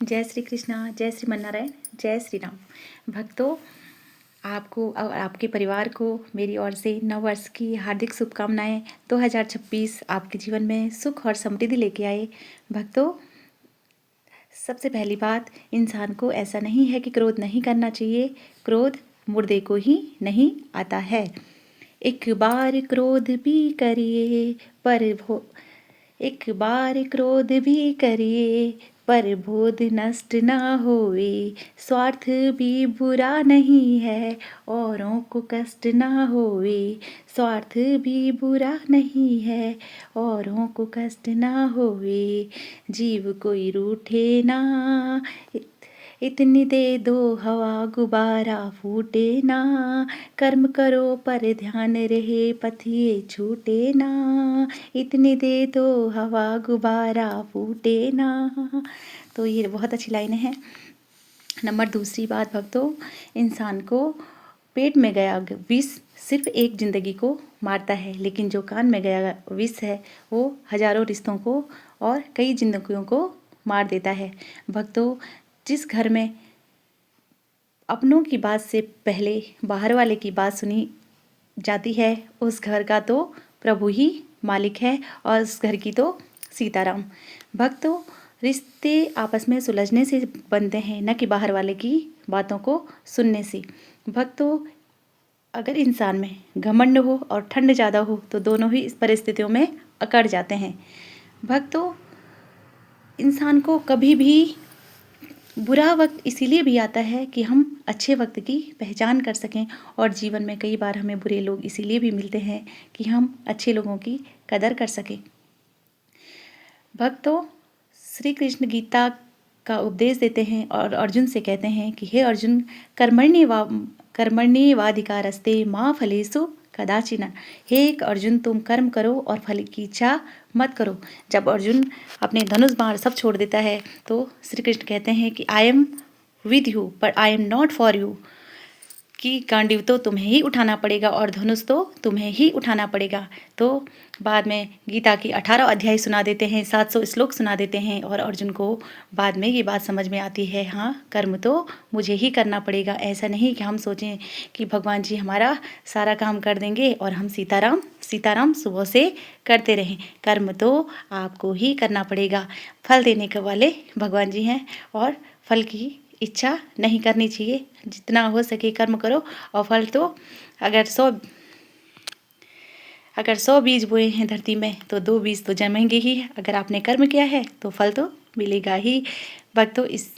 जय श्री कृष्णा, जय श्रीमन्नारायण, जय श्री राम। भक्तों, आपको और आपके परिवार को मेरी ओर से नव वर्ष की हार्दिक शुभकामनाएं। 2026 आपके जीवन में सुख और समृद्धि लेके आए। भक्तों, सबसे पहली बात, इंसान को ऐसा नहीं है कि क्रोध नहीं करना चाहिए। क्रोध मुर्दे को ही नहीं आता है। एक बार क्रोध भी करिए एक बार क्रोध भी करिए पर बोध नष्ट ना होए। स्वार्थ भी बुरा नहीं है, औरों को कष्ट ना होए। स्वार्थ भी बुरा नहीं है, औरों को कष्ट ना होए। जीव कोई रूठे ना, इतनी दे दो हवा गुब्बारा फूटे ना। कर्म करो पर ध्यान रहे पथिये छूटे ना। इतनी दे दो हवा गुब्बारा फूटे ना। तो ये बहुत अच्छी लाइनें हैं। नंबर दूसरी बात भक्तों, इंसान को पेट में गया विष सिर्फ एक जिंदगी को मारता है, लेकिन जो कान में गया विष है वो हजारों रिश्तों को और कई जिंदगियों को मार देता है। भक्तों, जिस घर में अपनों की बात से पहले बाहर वाले की बात सुनी जाती है, उस घर का तो प्रभु ही मालिक है और उस घर की तो सीताराम। भक्तों, रिश्ते आपस में सुलझने से बनते हैं, न कि बाहर वाले की बातों को सुनने से। भक्तों, अगर इंसान में घमंड हो और ठंड ज़्यादा हो तो दोनों ही इस परिस्थितियों में अकड़ जाते हैं। भक्तों, इंसान को कभी भी बुरा वक्त इसीलिए भी आता है कि हम अच्छे वक्त की पहचान कर सकें, और जीवन में कई बार हमें बुरे लोग इसीलिए भी मिलते हैं कि हम अच्छे लोगों की कदर कर सकें। भक्तों, श्री कृष्ण गीता का उपदेश देते हैं और अर्जुन से कहते हैं कि हे अर्जुन, कर्मण्येवाधिकारस्ते मा फलेषु कदाचिन। हे अर्जुन, तुम कर्म करो और फल की इच्छा मत करो। जब अर्जुन अपने धनुष बाण सब छोड़ देता है तो श्री कृष्ण कहते हैं कि I am with you but I am not for you, कि गांडीव तो तुम्हें ही उठाना पड़ेगा और धनुष तो तुम्हें ही उठाना पड़ेगा। तो बाद में गीता की 18 अध्याय सुना देते हैं, 700 श्लोक सुना देते हैं और अर्जुन को बाद में ये बात समझ में आती है, हाँ कर्म तो मुझे ही करना पड़ेगा। ऐसा नहीं कि हम सोचें कि भगवान जी हमारा सारा काम कर देंगे और हम सीताराम सीताराम सुबह से करते रहें। कर्म तो आपको ही करना पड़ेगा। फल देने के वाले भगवान जी हैं और फल की इच्छा नहीं करनी चाहिए। जितना हो सके कर्म करो और फल तो अगर 100 बीज बोए हैं धरती में तो 2 बीज तो जमेंगे ही। अगर आपने कर्म किया है तो फल तो मिलेगा ही। भक्तों, इस